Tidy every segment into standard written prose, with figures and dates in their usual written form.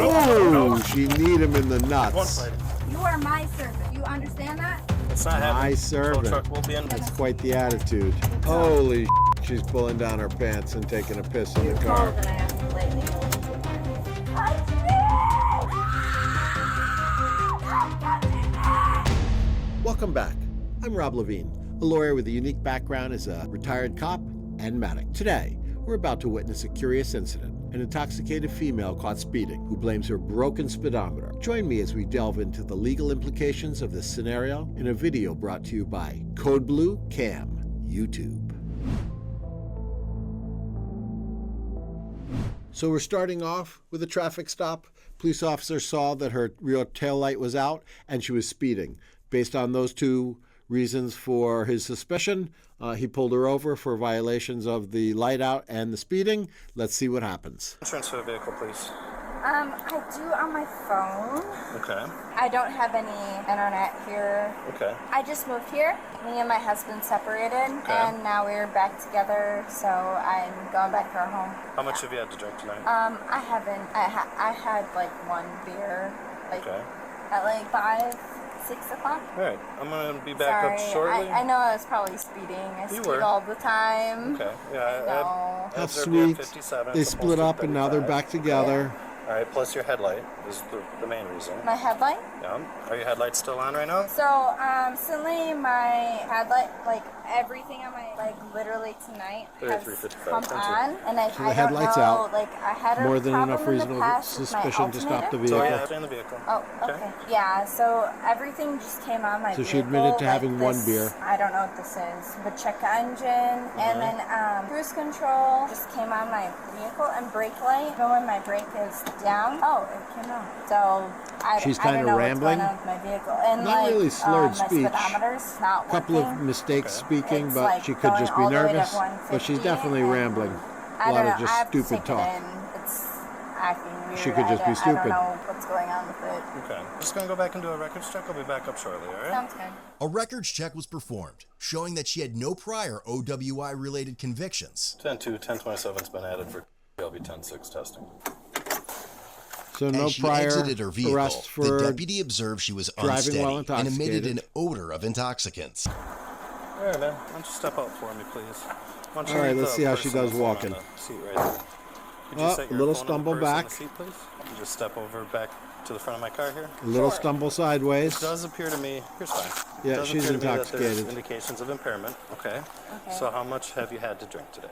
Oh, she need him in the nuts. You are my servant. You understand that? It's not happening. My servant. Tow truck will be in. That's quite the attitude. Holy she's pulling down her pants and taking a piss in the car. Welcome back. I'm Rob Levine, a lawyer with a unique background as a retired cop and medic. Today, we're about to witness a curious incident. An intoxicated female caught speeding who blames her broken speedometer. Join me as we delve into the legal implications of this scenario in a video brought to you by Code Blue Cam YouTube. So we're starting off with a traffic stop. Police officer saw that her rear tail light was out and she was speeding. Based on those two reasons for his suspicion, he pulled her over for violations of the light out and the speeding. Let's see what happens. Insurance for the vehicle, please. I do on my phone. Okay. I don't have any internet here. Okay. I just moved here. Me and my husband separated, and now we're back together, so I'm going back to our home. How much have you had to drink tonight? I haven't. I had like one beer, at like 6 o'clock. All right. I'm going to be back up shortly. I know I was probably speeding. I speed all the time. Okay. Yeah. How sweet. They split up and now they're back together. Yeah. All right, plus your headlight is the main reason. My headlight? Yeah. Are your headlights still on right now? So, suddenly my headlight, like everything on my, literally tonight has come on. And I the headlight's out. I had more than enough reasonable suspicion to stop the vehicle. So, yeah, stay in the vehicle. Oh, okay. Yeah, so everything just came on my vehicle. So she admitted to having one beer. I don't know what this is, but check engine, and then cruise control just came on my vehicle, and brake light, even when my brake is down, it came on. So she's I kind don't of know rambling. What's going on with my vehicle. And not really slurred my speech. speedometer's not A couple working. of mistakes speaking, It's but she could just be nervous. But she's definitely rambling. A lot of just stupid talk. It's acting weird. She could just be stupid. I don't know what's going on with it. Okay. I'm just going to go back and do a records check. I'll be back up shortly, all right? Sounds good. A records check was performed, showing that she had no prior OWI-related convictions. 10-2-1027's been added for LB 10-6 testing. So no As she prior exited her vehicle, arrest for the deputy observed she was unsteady and emitted an odor of intoxicants. All right, man. Why don't you step out for me, please? All right, let's see how she does walking. A little stumble back. Seat, please? You just step over back to the front of my car here. A little stumble sideways. It does appear to me, here's fine. Yeah, she's intoxicated. There's indications of impairment. Okay. So how much have you had to drink today?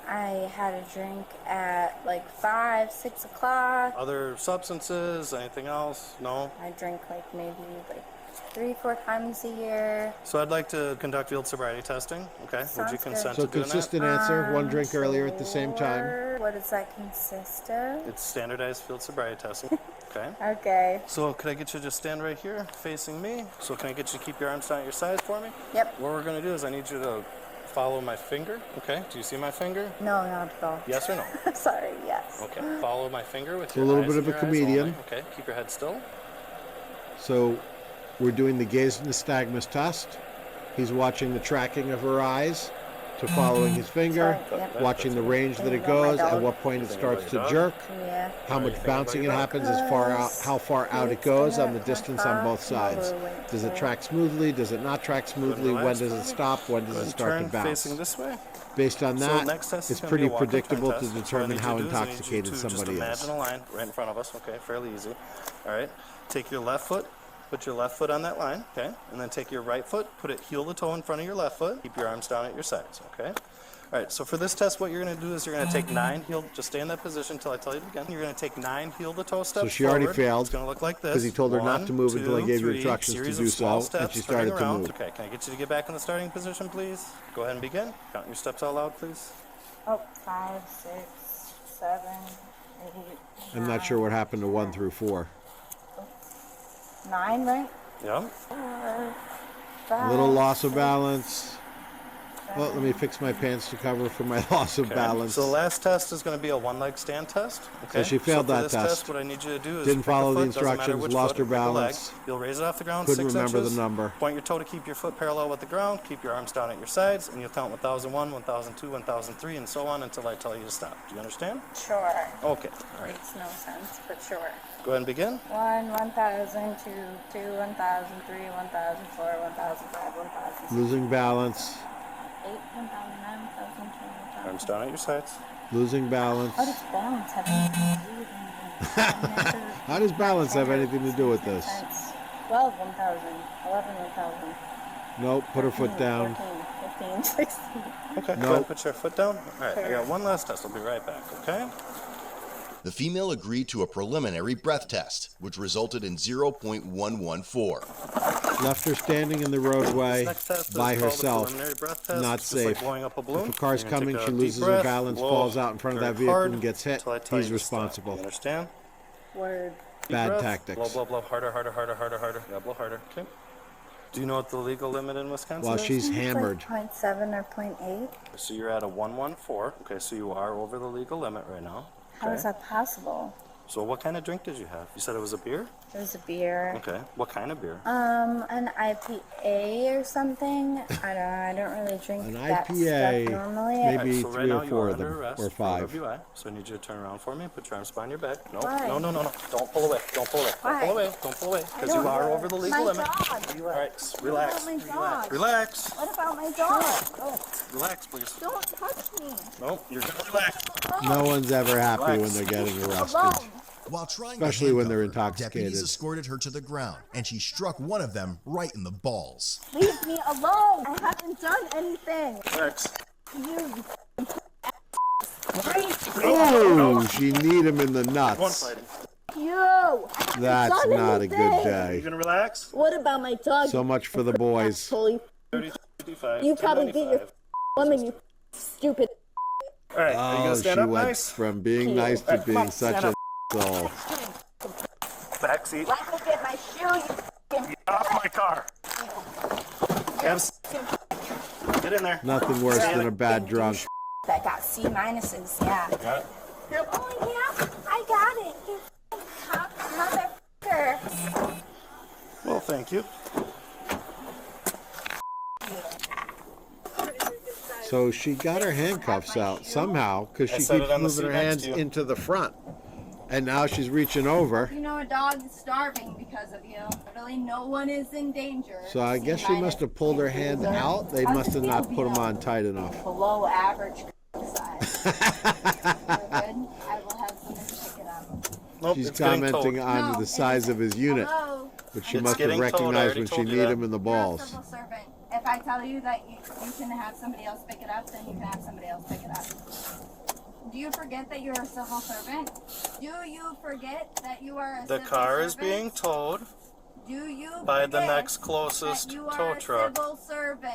I had a drink at 5, 6 o'clock. Other substances, anything else? No? I drink maybe 3, 4 times a year. So I'd like to conduct field sobriety testing. Okay. Would you consent to doing that? So consistent answer, one drink earlier at the same time. What does that consist of? It's standardized field sobriety testing. Okay. Okay. So could I get you to just stand right here facing me? So can I get you to keep your arms down at your sides for me? Yep. What we're going to do is I need you to follow my finger. Okay. Do you see my finger? No, not at all. Yes or no? Sorry, yes. Okay. Follow my finger with a your little eyes bit of and a your eyes comedian. only. Okay. Keep your head still. So we're doing the gaze nystagmus test. He's watching the tracking of her eyes to following his finger, watching the range that it goes, at what point it starts to jerk, how much bouncing it happens, how far out it goes, on the distance on both sides. Does it track smoothly? Does it not track smoothly? When does it stop? When does it start to bounce? Facing this way. Based on that, it's pretty predictable to test. determine how intoxicated somebody is. Just imagine a line right in front of us. Okay, fairly easy. All right, take your left foot. Put your left foot on that line, okay? And then take your right foot, put it heel to toe in front of your left foot. Keep your arms down at your sides, okay? All right, so for this test, what you're going to do is you're going to take 9 heel, just stay in that position until I tell you to begin. You're going to take 9 heel to toe steps. So she already failed. It's going to look like this. Because he told her not to move until he gave you instructions to do so, and she started to move. Okay, can I get you to get back in the starting position, please? Go ahead and begin. Count your steps out loud, please. 5, 6, 7, 8. I'm not sure what happened to 1 through 4. 9, right? Yeah. 4, 5, A little loss of balance. 7, Well, let me fix my pants to cover for my loss of balance. So the last test is going to be a one-leg stand test. Okay. So she failed for that this test. What I need you to do is Didn't pick a follow the foot, doesn't matter instructions, which lost foot, her pick a leg. balance. You'll raise it off the ground Couldn't 6 remember inches. the number. Point your toe to keep your foot parallel with the ground. Keep your arms down at your sides, and you'll count 1001, 1002, 1003, and so on until I tell you to stop. Do you understand? Sure. Okay. All right. Makes no sense, but sure. Go ahead and begin. 1, 1,000, 2, 1,000, 3, 1,000, 4, 1,000, 5, 1,000. Losing balance. 8, 1,000, 9, 1,000, 10, 1,000. Arms down at your sides. Losing balance. How does balance have anything to do with anything? How does balance have anything to do with this? 12, 1,000, 11, 1,000. Nope, put her foot down. 14, 15, 16. Okay. Go ahead and put your foot down. All right. I got one last test. I'll be right back. Okay. The female agreed to a preliminary breath test, which resulted in 0.114. Left her standing in the roadway Next test by is called a herself. preliminary breath test. Not It's just safe. like blowing up a balloon. If a car's You're gonna coming, take she a loses deep her breath, balance, blow falls out in front of that very vehicle hard and gets hit. until I tell He's you to stop. responsible. You understand? Word. Deep Bad breath. tactics. Blow, blow, blow. Harder, harder, harder, harder, harder. Yeah, blow harder. Okay. Do you know what the legal limit in Wisconsin While is? she's It's hammered. like 0.7 or 0.8. So you're at a 114. Okay, so you are over the legal limit right now. How is that possible? So what kind of drink did you have? You said it was a beer? It was a beer. Okay. What kind of beer? An IPA or something. I don't really drink An that IPA, stuff normally. maybe so right 3 now or you 4 are of them, under arrest or for 5. DUI. So I need you to turn around for me. Put your arms behind your back. No, Why? no, no, no, no. Don't pull away. Don't pull away. Why? Don't pull away. Don't pull away. Because you don't are know. over the legal My limit. dog. All right, relax. What about my dog? Relax. What about my dog? Relax, please. Don't touch me. No, you're gonna relax. No one's ever happy when Relax. they're getting arrested. Alone. While trying Especially to when they're handcuff her, intoxicated. Deputies escorted her to the ground, and she struck one of them right in the balls. Leave me alone. I haven't done anything. Relax. You. Oh, she kneed him in the One nuts. fighting. You. That's done not a good anything. You day. gonna relax? What about my dog? So much for the boys. Holy. 30, 55. You probably beat your 95. woman, you stupid. All right, are you Oh, gonna she stand up went nice? from being nice to being such a asshole. Back seat. Let me get my shoe, you Get off my car. Get in there. Nothing worse than a bad drunk. that got C minuses, yeah. Got it? Oh yeah, I got it. You motherfucker. Well, thank you. So she got her handcuffs out somehow because she set it keeps on the moving seat her next hands to you. into the front. And now she's reaching over. You know a dog is starving because of you. Really, no one is in danger. So I guess she must have pulled her hand out. They must have not put them on tight enough. Below average size. You're good. I will have someone pick it up. Nope, She's it's getting commenting towed. on the size of his unit, Hello. but she It's must have getting towed. I recognized already when she told you kneed that. him in the You're a balls. civil servant. If I tell you that you can have somebody else pick it up, then you can have somebody else pick it up. Do you forget that you're a civil servant? Do you forget that you are a The civil car is servant? being towed Do you by the forget next closest that you tow are a truck. civil servant?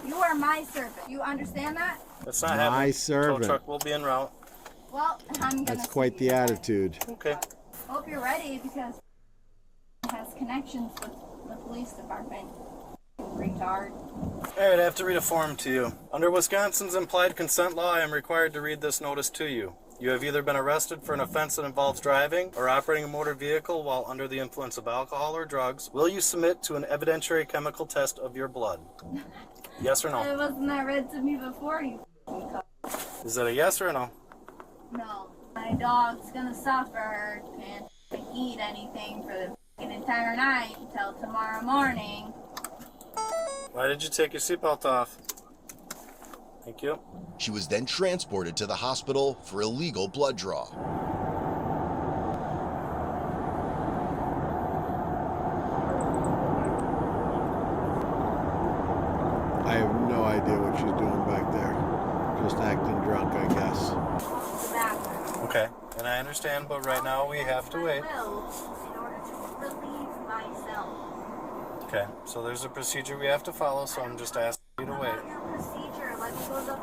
You are my servant. You understand that? It's not My happening. servant. Tow truck will be en route. Well, I'm gonna That's see quite the you guys. attitude. Okay. Hope you're ready because it has connections with the police department. Retard. All right, I have to read a form to you. Under Wisconsin's implied consent law, I am required to read this notice to you. You have either been arrested for an offense that involves driving or operating a motor vehicle while under the influence of alcohol or drugs. Will you submit to an evidentiary chemical test of your blood? Yes or no? It wasn't that read to me before you. Is that a yes or a no? No. My dog's gonna suffer and eat anything for the entire night until tomorrow morning. Why did you take your seatbelt off? Thank you. She was then transported to the hospital for illegal blood draw. I have no idea what she's doing back there. Just acting drunk, I guess. The bathroom. Okay, and I understand, but right now we have to wait. I will in order to relieve myself. Okay, so there's a procedure we have to follow, so I'm just asking you to wait. Your procedure. Let me go to the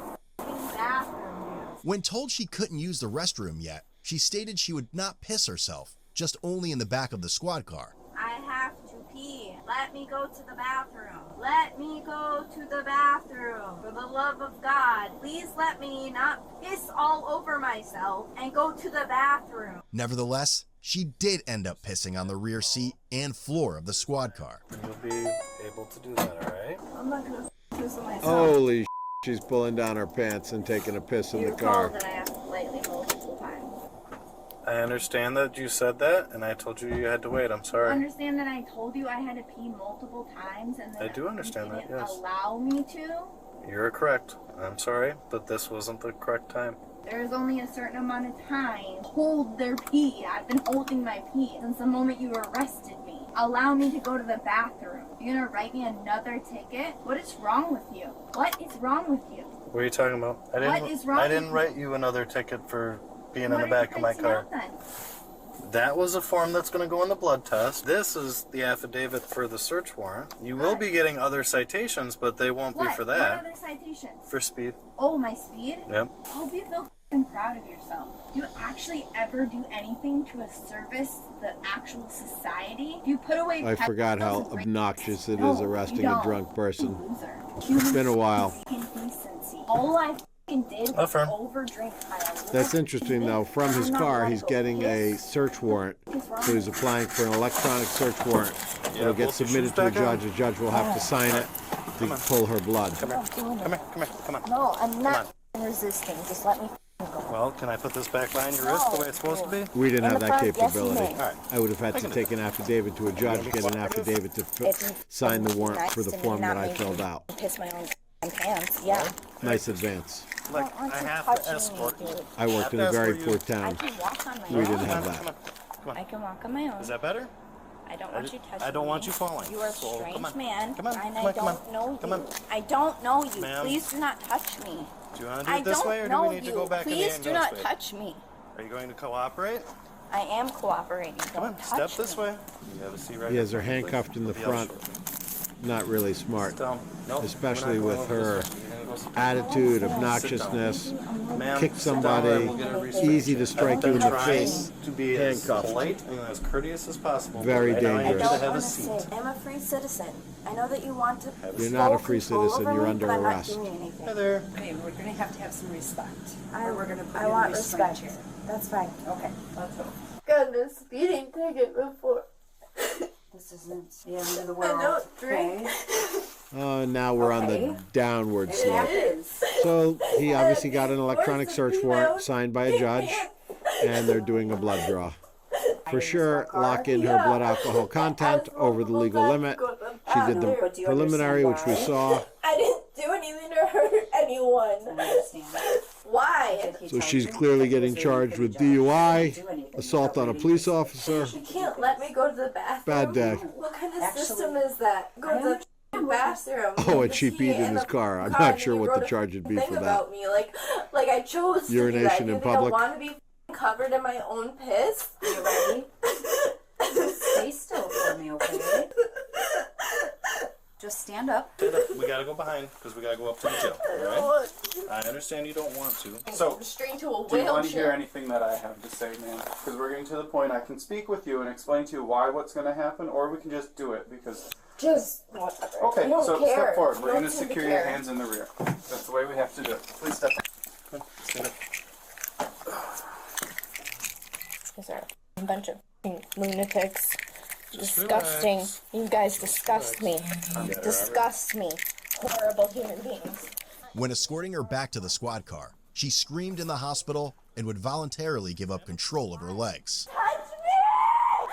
f***ing bathroom. When told she couldn't use the restroom yet, she stated she would not piss herself, just only in the back of the squad car. I have to pee. Let me go to the bathroom. Let me go to the bathroom. For the love of God, please let me not piss all over myself and go to the bathroom. Nevertheless, she did end up pissing on the rear seat and floor of the squad car. You'll be able to do that, all right? I'm not gonna piss on myself. Holy she's pulling down her pants and taking a piss in the car. That I have to lightly multiple times. I understand that you said that, and I told you you had to wait. I'm sorry. I understand that I told you I had to pee multiple times, and then I do understand you that, didn't yes. allow me to. You're correct. I'm sorry, but this wasn't the correct time. There's only a certain amount of time to hold their pee. I've been holding my pee since the moment you arrested me. Allow me to go to the bathroom. You're gonna write me another ticket? What is wrong with you? What is wrong with you? What are you talking about? What is wrong I with didn't you? write you another ticket for being in What the are back you of my fixing car. out then? That was a form that's going to go in the blood test. This is the affidavit for the search warrant. You will be getting other citations, but they won't be for that. What other citations? For speed. Oh, my speed? Yep. I hope you feel f***ing proud of yourself. Do you actually ever do anything to service the actual society? Do you put away I forgot how pencils and obnoxious it No, is you arresting a don't. drunk person. Loser. It's been a while. Human decency. All I f***ing did was Affirm. overdrink my little That's interesting bit, though. From and his I'm not car, allowed he's to go getting a piss. search warrant. So he's applying for an electronic search warrant. It'll get both your submitted shoes to a back on? judge. The judge will have to sign it to pull her blood. Come here. Come here. Come here. Come on. No, I'm Come not resisting. Just let me go. Well, can I put this back behind your wrist the way it's supposed to be? We didn't In have the that front, yes, you capability. may. All right. I would have had to take an affidavit to a judge, get an affidavit to If you sign the warrant nice for the to me, form not that I make filled me out. Piss my own pants. Yeah. Nice advance. Like, Don't want I you have touching to escort me, you. dude. I worked in a very poor I town. can walk on my We own. didn't have Come that. on. Come on. I can walk on my own. Is that better? I don't want you touching I don't want me. you falling. You are a So, strange come on. man, Come on. and Come I on. Come on. don't know Come you. on. I don't know you. Ma'am. Please do not touch me. Do you want to do I it this don't way, or do know we need you. to go back in the Please do ambulance not way? touch me. Are you going to cooperate? I am cooperating. Come Don't on, step touch this me. way. You have a seat right He has here, her please. handcuffed in the You'll be out front. shortly. Not really smart. Sit down. Nope, Especially we're not with going over her this way. You're gonna go sit down. attitude, obnoxiousness, Ma'am, kick sit down, somebody, and we'll get a restriction. easy to strike I've you been in the trying face, to be as handcuffed. polite and as courteous as possible. Very Right now, I need you dangerous. to I don't have a want to seat. say I'm a free citizen. I know that you want to. You're not a full free control citizen, over you're me, under but I'm arrest. Not doing anything. Hi there. Okay, we're gonna have to have some respect. Or we're gonna put I you in want a restraint respect. chair. That's fine. Okay, let's go. Gotten a speeding ticket before. This isn't the end of the I world. don't drink. Now we're on the downward slope. It is. So he obviously got an electronic search warrant signed by a judge, and they're doing a blood draw. For sure, lock in her blood alcohol content over the legal limit. She did the But do you preliminary, which we understand saw. I didn't do anything to hurt anyone. I understand. Why? He So told she's you clearly that getting was a charged good with job. DUI, Didn't do anything assault on a without police waiting. officer. You can't let me go to the bathroom. Bad day. What kind of Actually, system is that? Go to the bathroom. Oh, and she Is he peed in in his the car. I'm car not and sure he what wrote the a charge would be thing for that. about me, like I chose to do Urination that. in You think public? I want to be covered in my own piss? You ready? Stay still for me, okay? Just stand up. We gotta go behind because we gotta go up to the jail. All right? I understand you don't want to. So, Restrained to a do you want to hear wheelchair. anything that I have to say, man? Because we're getting to the point I can speak with you and explain to you why what's going to happen, or we can just do it because... Just whatever. Okay, I don't so care. step forward. I We're don't going to seem secure your care. hands in the rear. That's the way we have to do it. Please step. Come on, stand up. These are a bunch of lunatics. Just Disgusting. relax. You guys disgust me. Disgust me. Horrible human beings. When escorting her back to the squad car, she screamed in the hospital and would voluntarily give up control of her legs. Touch me!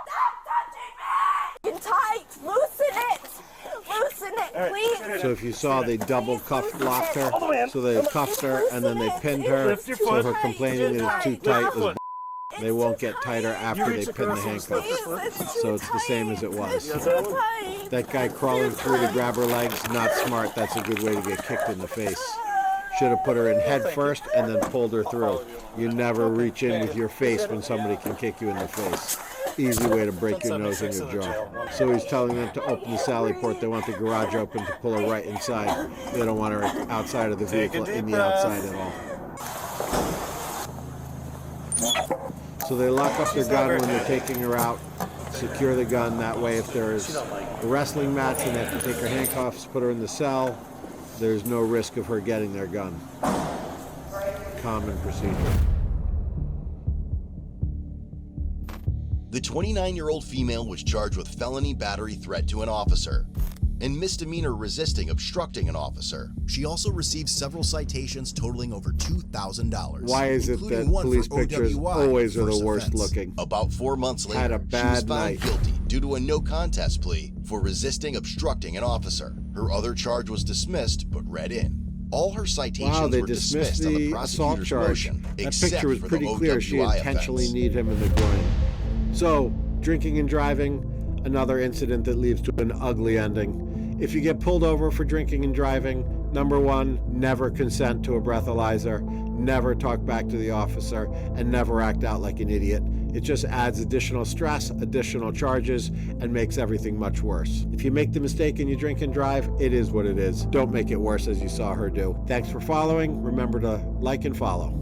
Stop touching me! Get tight! Loosen it! Loosen it, please! So if you saw, they double cuffed locked her. So they cuffed her and then they pinned her. So her complaining that it's too tight is they won't get tighter after they pin the handcuffs. So it's the same as it was. That guy crawling through to grab her legs, not smart. That's a good way to get kicked in the face. Should have put her in head first and then pulled her through. You never reach in with your face when somebody can kick you in the face. Easy way to break your nose and your jaw. So he's telling them to open the sally port. They want the garage open to pull her right inside. They don't want her outside of the vehicle, in the outside at all. So they lock up their gun when they're taking her out. secure the gun. That way, if there's a wrestling match and they have to take her handcuffs, put her in the cell, there's no risk of her getting their gun. Common procedure. The 29-year-old female was charged with felony battery threat to an officer and misdemeanor resisting obstructing an officer. She also received several citations totaling over $2,000. Why is it that one police for pictures OWI, always are the first worst offense. looking? About 4 months later, Had a she was bad found night. guilty due to a no contest plea for resisting obstructing an officer. Her other charge was dismissed but read in. All her citations Wow, they were dismissed dismissed on the the assault prosecutor's charge. motion, That except picture was for pretty the clear. She OWI intentionally offense. kneed him in the groin. So, drinking and driving, another incident that leads to an ugly ending. If you get pulled over for drinking and driving, number one, never consent to a breathalyzer, never talk back to the officer, and never act out like an idiot. It just adds additional stress, additional charges, and makes everything much worse. If you make the mistake and you drink and drive, it is what it is. Don't make it worse as you saw her do. Thanks for following. Remember to like and follow.